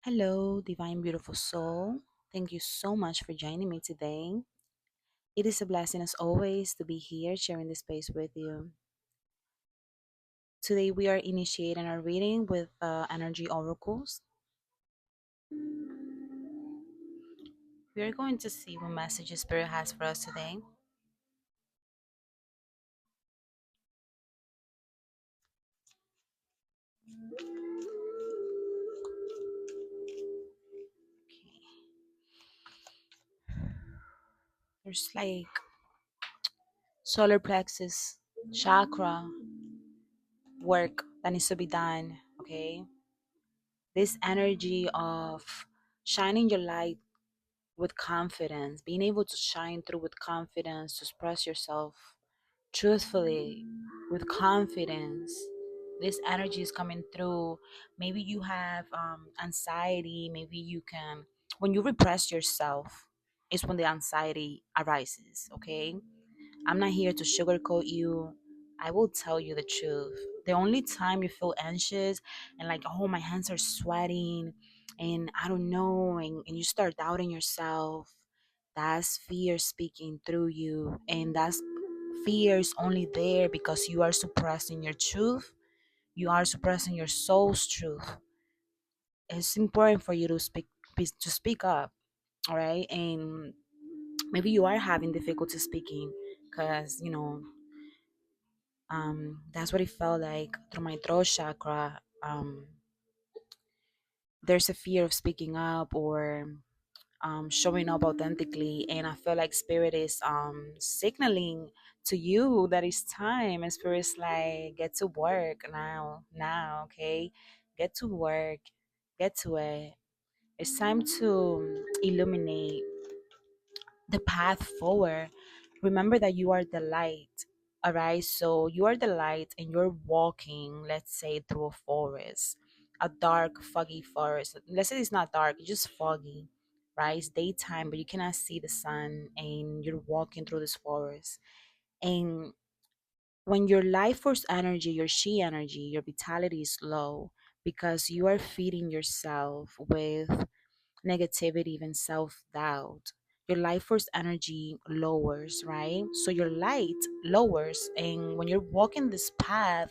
Hello, divine, beautiful soul. Thank you so much for joining me today. It is a blessing, as always, to be here sharing this space with you. Today, we are initiating our reading with energy oracles. We are going to see what messages Spirit has for us today. Okay. There's like solar plexus, chakra work that needs to be done. Okay. This energy of shining your light with confidence, being able to shine through with confidence, to express yourself truthfully with confidence. This energy is coming through. Maybe you have anxiety. Maybe you can, when you repress yourself, is when the anxiety arises. Okay, I'm not here to sugarcoat you. I will tell you the truth. The only time you feel anxious and like, oh, my hands are sweating and I don't know, and you start doubting yourself, that's fear speaking through you. And that's fear is only there because you are suppressing your truth. You are suppressing your soul's truth. It's important for you to speak up, all right? And maybe you are having difficulty speaking because that's what it felt like through my throat chakra. There's a fear of speaking up or showing up authentically, and I feel like spirit is signaling to you that it's time. And spirit's like, get to work now, okay? Get to work, get to it. It's time to illuminate the path forward. Remember that you are the light. All right. So you are the light and you're walking, let's say, through a forest, a dark, foggy forest. Let's say it's not dark, it's just foggy, right? It's daytime, but you cannot see the sun and you're walking through this forest. And when your life force energy, your chi energy, your vitality is low because you are feeding yourself with negativity and self doubt. Your life force energy lowers, right? So your light lowers, and when you're walking this path,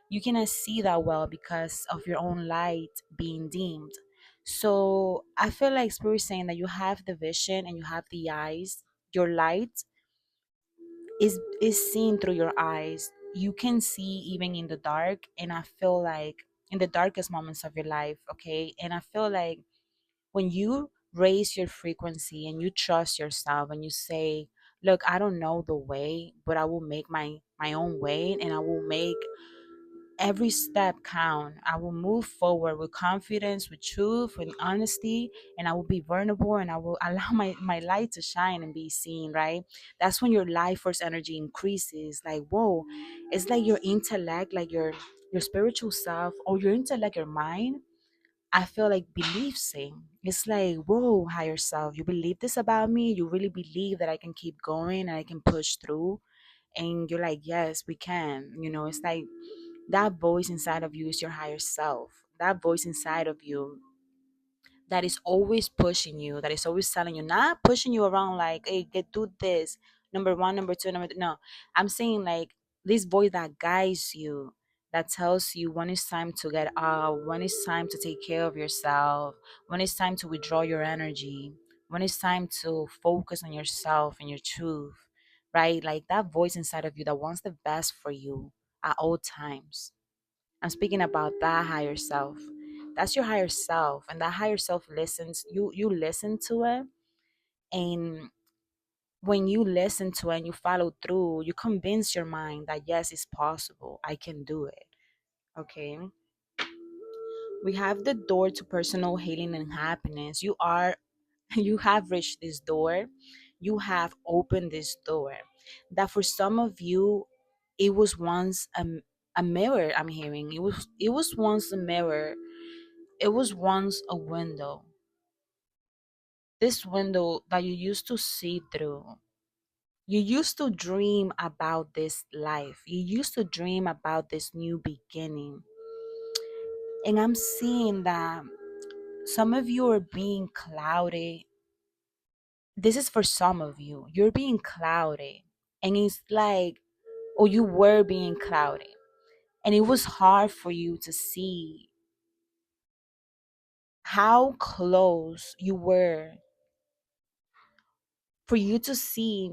you cannot see that well because of your own light being dimmed. So I feel like Spirit is saying that you have the vision and you have the eyes. Your light is seen through your eyes. You can see even in the dark, and I feel like in the darkest moments of your life, okay? And I feel like when you raise your frequency and you trust yourself and you say, look, I don't know the way, but I will make my own way, and I will make every step count. I will move forward with confidence, with truth, with honesty, and I will be vulnerable, and I will allow my light to shine and be seen, right? That's when your life force energy increases. Like, whoa, it's like your intellect, like your spiritual self, or your intellect, your mind, I feel like belief saying. It's like, whoa, higher self, you believe this about me? You really believe that I can keep going and I can push through? And you're like, yes, we can. It's like that voice inside of you is your higher self. That voice inside of you that is always pushing you, that is always telling you, not pushing you around like, hey, get do this, number one, number two, number three. No, I'm saying like this voice that guides you, that tells you when it's time to get out, when it's time to take care of yourself, when it's time to withdraw your energy, when it's time to focus on yourself and your truth, right? Like that voice inside of you that wants the best for you at all times. I'm speaking about that higher self. That's your higher self, and that higher self listens. You listen to it, and when you listen to it and you follow through, you convince your mind that yes, it's possible. I can do it. Okay. We have the door to personal healing and happiness. You have reached this door. You have opened this door. That for some of you, it was once a mirror. I'm hearing it was once a mirror. It was once a window. This window that you used to see through. You used to dream about this life. You used to dream about this new beginning. And I'm seeing that some of you are being clouded. This is for some of you. You're being clouded. And it's like, or you were being clouded. And it was hard for you to see how close you were, for you to see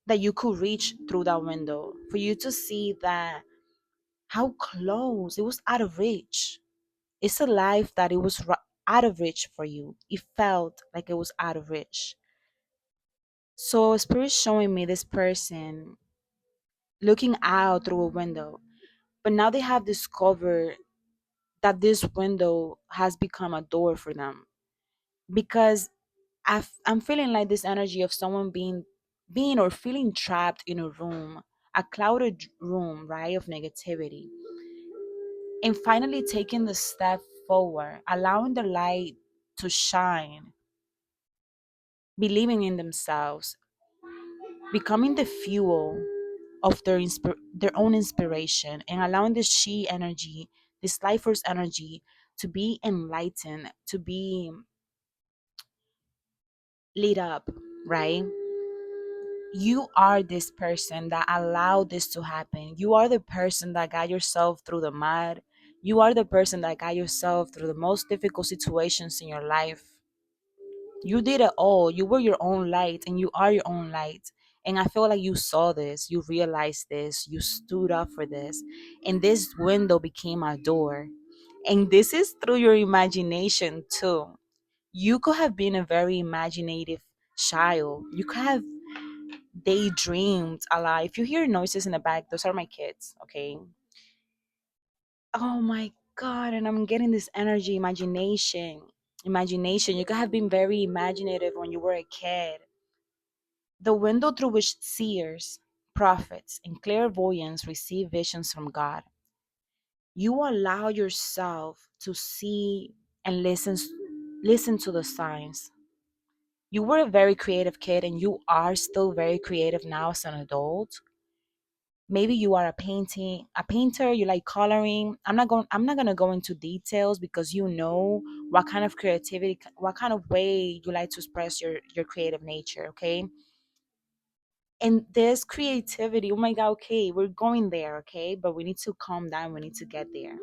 that you could reach through that window, for you to see that how close it was, out of reach. It's a life that it was out of reach for you. It felt like it was out of reach. So spirit showing me this person looking out through a window, but now they have discovered that this window has become a door for them, because I'm feeling like this energy of someone being or feeling trapped in a room, a clouded room, right, of negativity, and finally taking the step forward, allowing the light to shine, believing in themselves, becoming the fuel of their own inspiration, and allowing this she energy, this life force energy, to be enlightened, to be lit up, right? You are this person that allowed this to happen. You are the person that got yourself through the mud. You are the person that got yourself through the most difficult situations in your life. You did it all. You were your own light, and you are your own light. And I feel like you saw this, you realized this, you stood up for this, and this window became a door. And this is through your imagination too. You could have been a very imaginative child. You could have daydreamed a lot. If you hear noises in the back, those are my kids, okay? Oh my God, and I'm getting this energy, imagination. Imagination. You could have been very imaginative when you were a kid. The window through which seers, prophets, and clairvoyants receive visions from God. You allow yourself to see and listen to the signs. You were a very creative kid, and you are still very creative now as an adult. Maybe you are a painter, you like coloring. I'm not going to go into details, because you know what kind of creativity, what kind of way you like to express your creative nature, okay? And this creativity, oh my God, okay, we're going there, okay, but we need to calm down, we need to get there,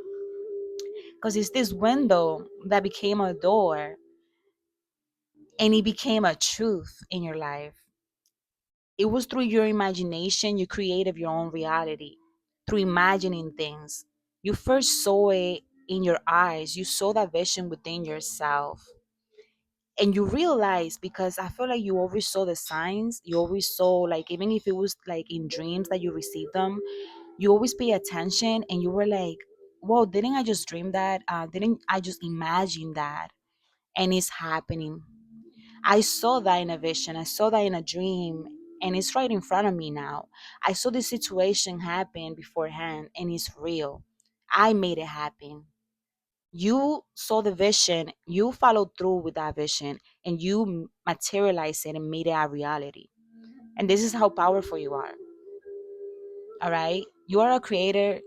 because it's this window that became a door, and it became a truth in your life. It was through your imagination you created your own reality, through imagining things. You first saw it in your eyes, you saw that vision within yourself. And you realize, because I feel like you always saw the signs, you always saw, like, even if it was like in dreams that you received them, you always pay attention, and you were like, whoa, didn't I just dream that? Didn't I just imagine that? And it's happening. I saw that in a vision, I saw that in a dream, and it's right in front of me now. I saw this situation happen beforehand, and it's real. I made it happen. You saw the vision, you followed through with that vision, and you materialized it and made it a reality. And this is how powerful you are. All right? You are a creator.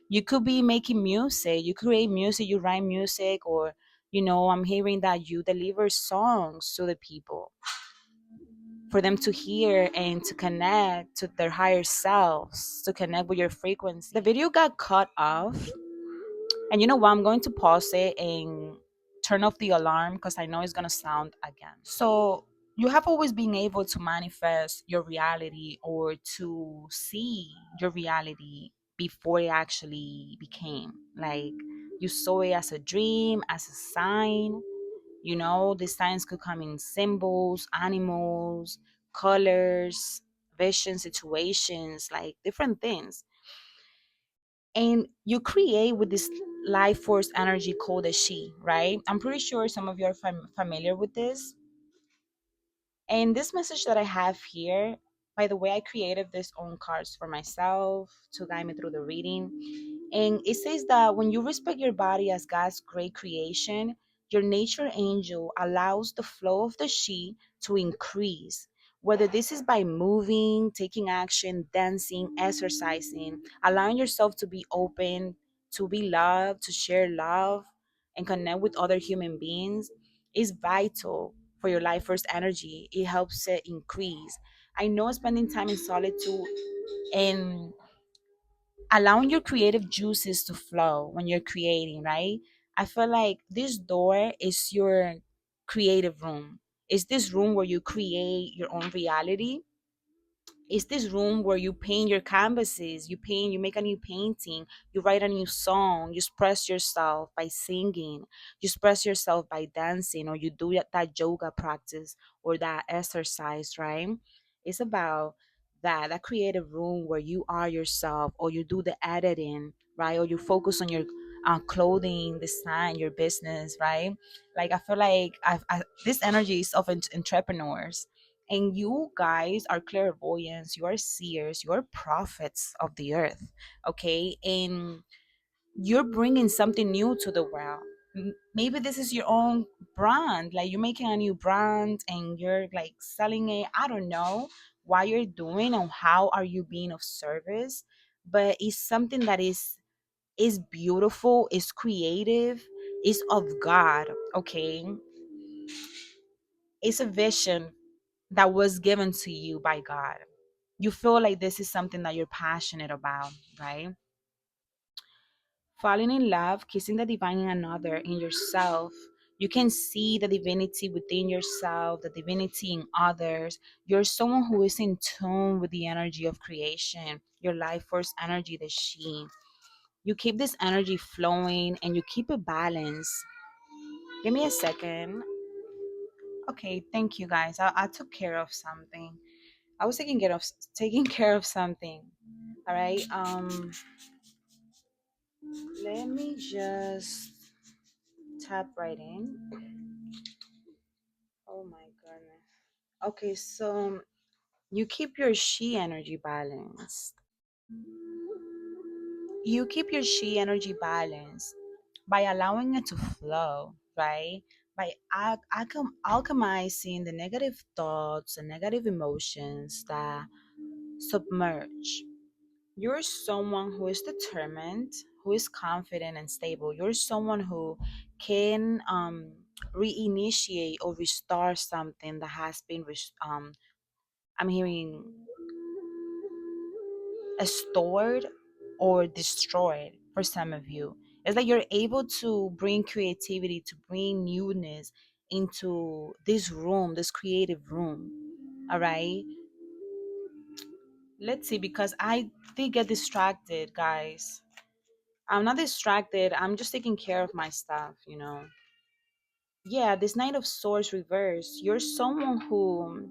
You could be making music, you create music, you write music, or I'm hearing that you deliver songs to the people for them to hear and to connect to their higher selves, to connect with your frequency. The video got cut off, and you know what? I'm going to pause it and turn off the alarm, because I know it's going to sound again. So, you have always been able to manifest your reality, or to see your reality before it actually became. Like, you saw it as a dream, as a sign. These signs could come in symbols, animals, colors, vision, situations, like different things. And you create with this life force energy called a she, right? I'm pretty sure some of you are familiar with this. And this message that I have here, by the way, I created this own cards for myself to guide me through the reading. And it says that when you respect your body as God's great creation, your nature angel allows the flow of the she to increase. Whether this is by moving, taking action, dancing, exercising, allowing yourself to be open, to be loved, to share love, and connect with other human beings is vital for your life first energy. It helps it increase. I know spending time in solitude and allowing your creative juices to flow when you're creating, right? I feel like this door is your creative room. It's this room where you create your own reality. It's this room where you paint your canvases, you make a new painting, you write a new song, you express yourself by singing, you express yourself by dancing, or you do that yoga practice or that exercise, right? It's about that creative room where you are yourself, or you do the editing, right? Or you focus on your clothing design, your business, right? Like I feel like this energy is of entrepreneurs, and you guys are clairvoyants, you are seers, you are prophets of the earth, okay? And you're bringing something new to the world. Maybe this is your own brand, like you're making a new brand and you're like selling it. I don't know what you're doing and how are you being of service, but it's something that is beautiful, is creative, is of God, okay? It's a vision that was given to you by God. You feel like this is something that you're passionate about, right? Falling in love, kissing the divine in another, in yourself. You can see the divinity within yourself, the divinity in others. You're someone who is in tune with the energy of creation, your life force energy, the she. You keep this energy flowing and you keep it balanced. Give me a second. Okay, thank you guys. I took care of something. I was taking care of something. All right. Let me just tap right in. Oh my goodness. Okay, so you keep your she energy balanced. You keep your she energy balanced by allowing it to flow, right? By alchemizing the negative thoughts and negative emotions that submerge. You're someone who is determined, who is confident and stable. You're someone who can reinitiate or restart something that has been I'm hearing stored or destroyed for some of you. It's like you're able to bring creativity, to bring newness into this room, this creative room. All right. Let's see, because I did get distracted, guys. I'm not distracted. I'm just taking care of my stuff. Yeah, this Knight of Swords reverse. You're someone who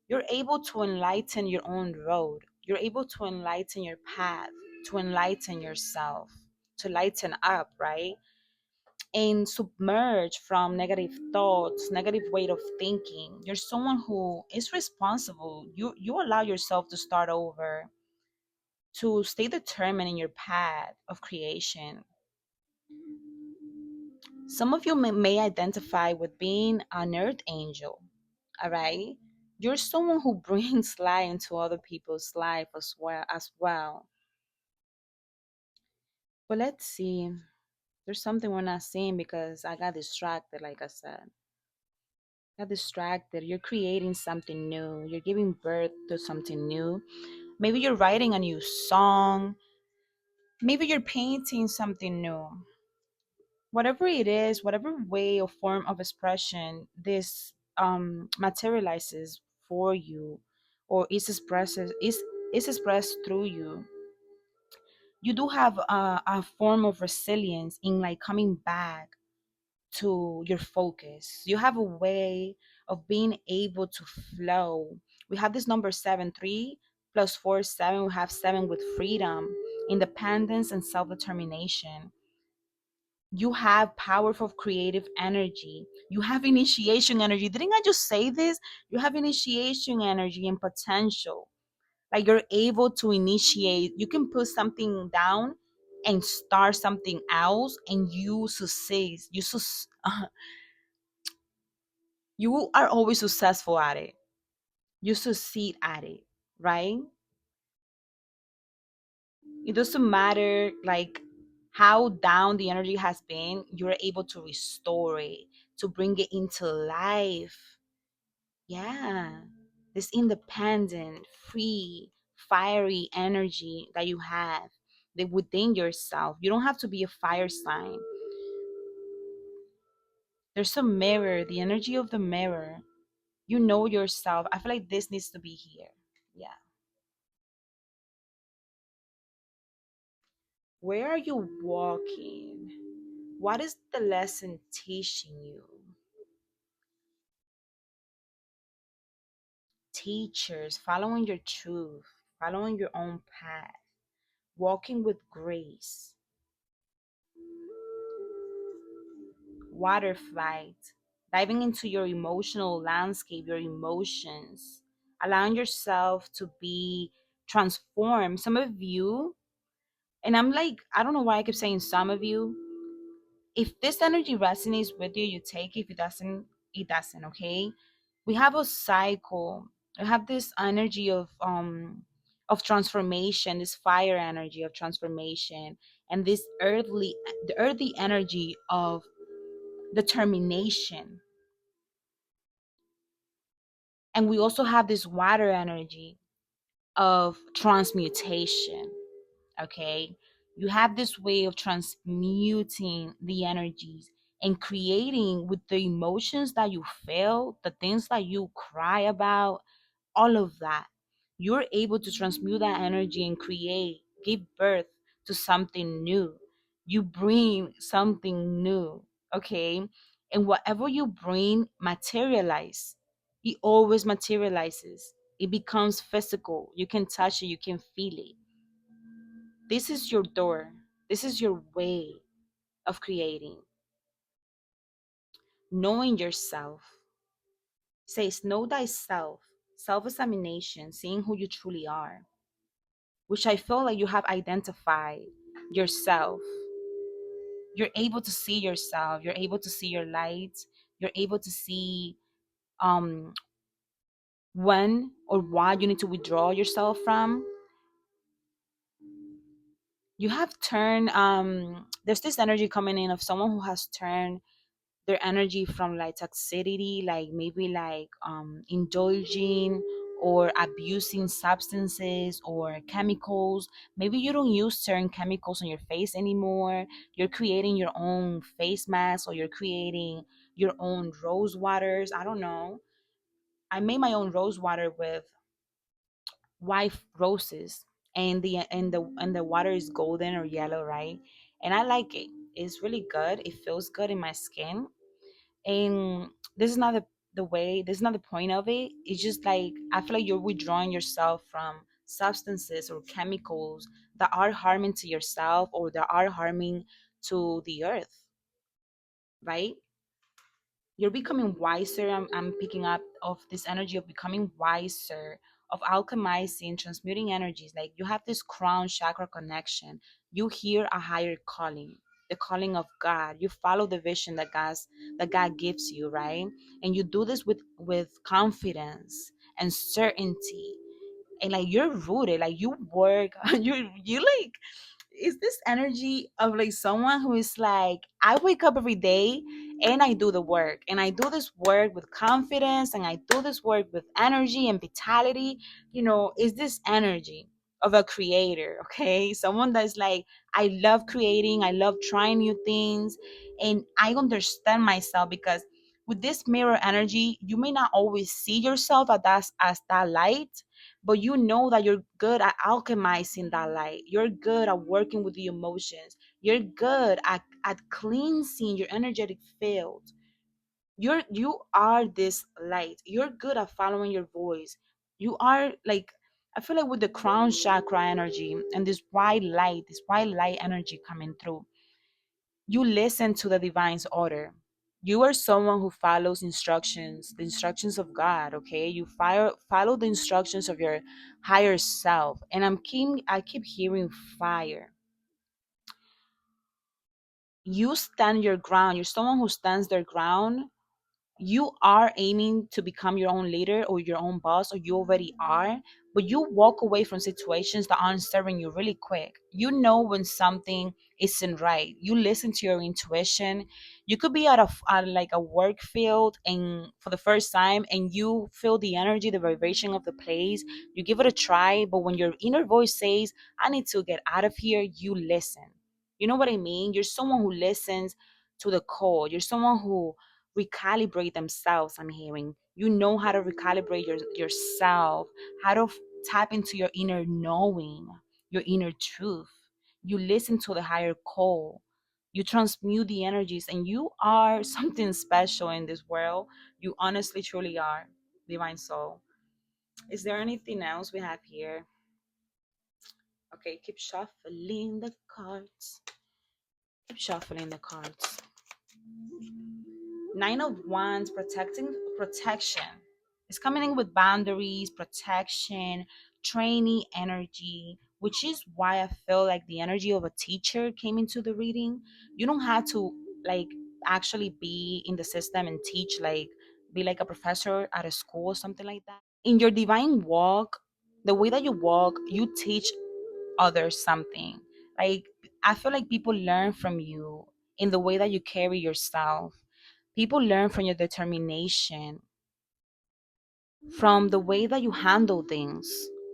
you're able to enlighten your own road. You're able to enlighten your path, to enlighten yourself, to lighten up, right? And submerge from negative thoughts, negative way of thinking. You're someone who is responsible. You allow yourself to start over, to stay determined in your path of creation. Some of you may identify with being an earth angel, all right? You're someone who brings light into other people's life as well. But let's see. There's something we're not seeing because I got distracted, like I said. Got distracted. You're creating something new. You're giving birth to something new. Maybe you're writing a new song. Maybe you're painting something new. Whatever it is, whatever way or form of expression this materializes for you, or is expressed through you, you do have a form of resilience in like coming back to your focus. You have a way of being able to flow. We have this number 7, 3 plus 4 7. We have 7 with freedom, independence, and self-determination. You have powerful creative energy. You have initiation energy. Didn't I just say this? You have initiation energy and potential. Like you're able to initiate, you can put something down and start something else, and you succeed. You are always successful at it. You succeed at it, right? It doesn't matter like how down the energy has been, you're able to restore it, to bring it into life. Yeah. This independent, free, fiery energy that you have that within yourself. You don't have to be a fire sign. There's a mirror, the energy of the mirror. You know yourself. I feel like this needs to be here. Yeah. Where are you walking? What is the lesson teaching you? Teachers, following your truth, following your own path, walking with grace, water flight, diving into your emotional landscape, your emotions, allowing yourself to be transformed. Some of you, and I'm like, I don't know why I keep saying some of you. If this energy resonates with you, you take it. If it doesn't, it doesn't, okay? We have a cycle. We have this energy of transformation, this fire energy of transformation, and this earthly energy of determination. And we also have this water energy of transmutation. Okay, you have this way of transmuting the energies and creating with the emotions that you feel, the things that you cry about, all of that. You're able to transmute that energy and create, give birth to something new. You bring something new. Okay, and whatever you bring materialize. It always materializes. It becomes physical. You can touch it, you can feel it. This is your door. This is your way of creating. Knowing yourself. Says, know thyself. Self examination, seeing who you truly are, which I feel like you have identified yourself. You're able to see yourself. You're able to see your light. You're able to see um, when or why you need to withdraw yourself from. You have turned, there's this energy coming in of someone who has turned their energy from like toxicity, like maybe like indulging or abusing substances or chemicals. Maybe you don't use certain chemicals on your face anymore. You're creating your own face mask, or you're creating your own rose waters. I don't know. I made my own rose water with white roses, and the water is golden or yellow, right? And I like it. It's really good. It feels good in my skin. And this is not the way, this is not the point of it. It's just like I feel like you're withdrawing yourself from substances or chemicals that are harming to yourself or that are harming to the earth, right? You're becoming wiser. I'm picking up of this energy of becoming wiser, of alchemizing, transmuting energies. Like you have this crown chakra connection. You hear a higher calling, the calling of God. You follow the vision that God gives you, right? And you do this with confidence and certainty. And like you're rooted, like you work, you like, is this energy of like someone who is like, I wake up every day and I do the work, and I do this work with confidence, and I do this work with energy and vitality. Is this energy of a creator, okay? Someone that's like, I love creating, I love trying new things, and I understand myself because with this mirror energy, you may not always see yourself as that light, but you know that you're good at alchemizing that light. You're good at working with the emotions. You're good at cleansing your energetic field. You are this light. You're good at following your voice. You are like, I feel like with the crown chakra energy and this white light energy coming through, you listen to the divine's order. You are someone who follows instructions, the instructions of God, okay? You follow the instructions of your higher self. And I keep hearing fire. You stand your ground. You're someone who stands their ground You are aiming to become your own leader or your own boss, or you already are, but you walk away from situations that aren't serving you really quick. You know when something isn't right. You listen to your intuition. You could be at like a work field and for the first time, and you feel the energy, the vibration of the place. You give it a try, but when your inner voice says, I need to get out of here, you listen. You know what I mean? You're someone who listens to the call. You're someone who recalibrate themselves. I'm hearing you know how to recalibrate yourself, how to tap into your inner knowing, your inner truth. You listen to the higher call. You transmute the energies, and you are something special in this world. You honestly truly are, divine soul. Is there anything else we have here? Okay, keep shuffling the cards. Keep shuffling the cards. Nine of Wands, protection. It's coming in with boundaries, protection, trainee energy, which is why I feel like the energy of a teacher came into the reading. You don't have to like actually be in the system and teach, like be like a professor at a school or something like that. In your divine walk, the way that you walk, you teach others something. Like I feel like people learn from you in the way that you carry yourself. People learn from your determination, from the way that you handle things,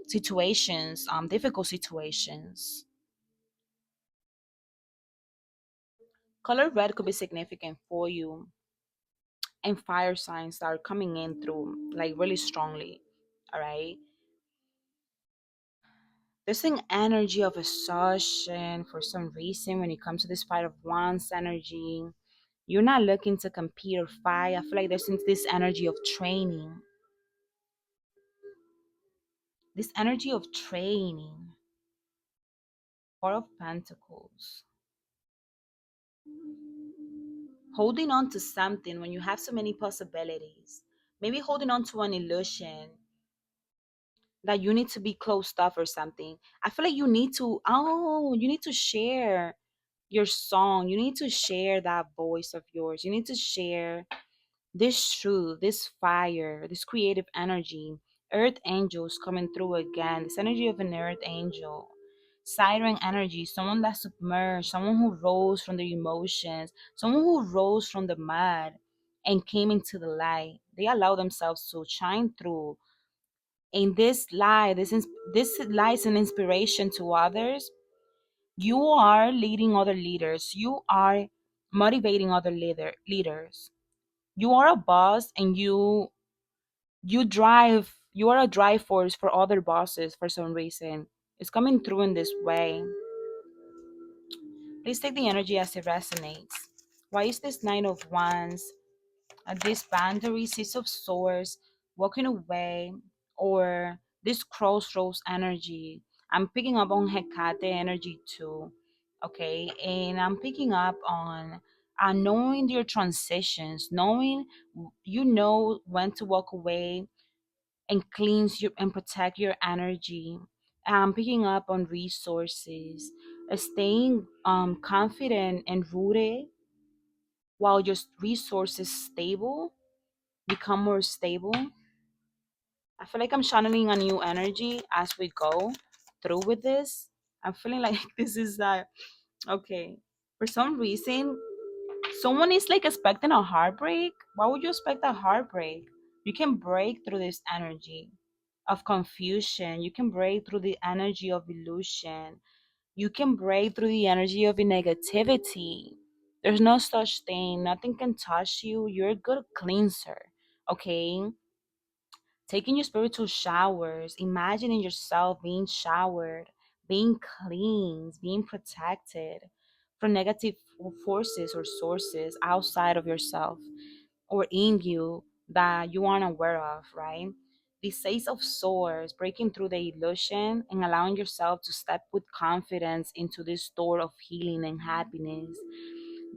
situations, difficult situations. Color red could be significant for you, and fire signs that are coming in through like really strongly. All right. There's an energy of exhaustion for some reason when it comes to this fight of wands energy. You're not looking to compete or fight. I feel like there's this energy of training. This energy of training. Four of Pentacles. Holding on to something when you have so many possibilities. Maybe holding on to an illusion that you need to be closed off or something. I feel like you need to share your song. You need to share that voice of yours. You need to share this truth, this fire, this creative energy. Earth angels coming through again. This energy of an earth angel. Siren energy, someone that's submerged, someone who rose from their emotions, someone who rose from the mud and came into the light. They allow themselves to shine through. And this light, this light is an inspiration to others. You are leading other leaders. You are motivating other leaders. You are a boss, and you are a drive force for other bosses for some reason. It's coming through in this way. Please take the energy as it resonates. Why is this Nine of Wands at this boundary, Six of Swords, walking away, or this crossroads energy? I'm picking up on Hecate energy too, okay? And I'm picking up on knowing your transitions, knowing you know when to walk away and cleanse you and protect your energy. Picking up on resources, staying confident and rooted while your resources stable, become more stable. I feel like I'm channeling a new energy as we go through with this. I'm feeling like this is okay. For some reason, someone is like expecting a heartbreak. Why would you expect a heartbreak? You can break through this energy of confusion. You can break through the energy of illusion. You can break through the energy of negativity. There's no such thing. Nothing can touch you. You're a good cleanser. Okay? Taking your spiritual showers, imagining yourself being showered, being cleansed, being protected from negative forces or sources outside of yourself or in you that you aren't aware of, right? The Ace of Swords, breaking through the illusion and allowing yourself to step with confidence into this door of healing and happiness.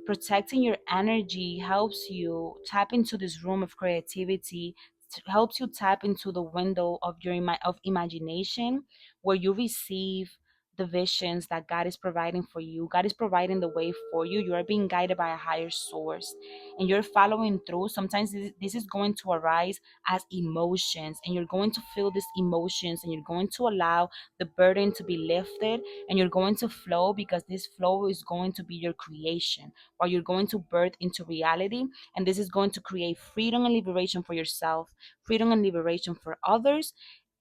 Protecting your energy helps you tap into this room of creativity, helps you tap into the window of your of imagination, where you receive the visions that God is providing for you. God is providing the way for you. You are being guided by a higher source and you're following through. Sometimes this is going to arise as emotions, and you're going to feel these emotions, and you're going to allow the burden to be lifted, and you're going to flow because this flow is going to be your creation, or you're going to birth into reality. And this is going to create freedom and liberation for yourself, freedom and liberation for others,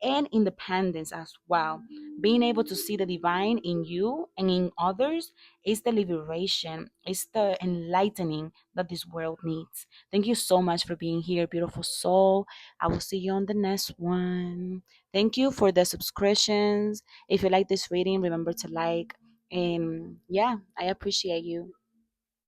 and independence as well. Being able to see the divine in you and in others is the liberation, is the enlightening that this world needs. Thank you so much for being here, beautiful soul. I will see you on the next one. Thank you for the subscriptions. If you like this reading, remember to like. And yeah, I appreciate you.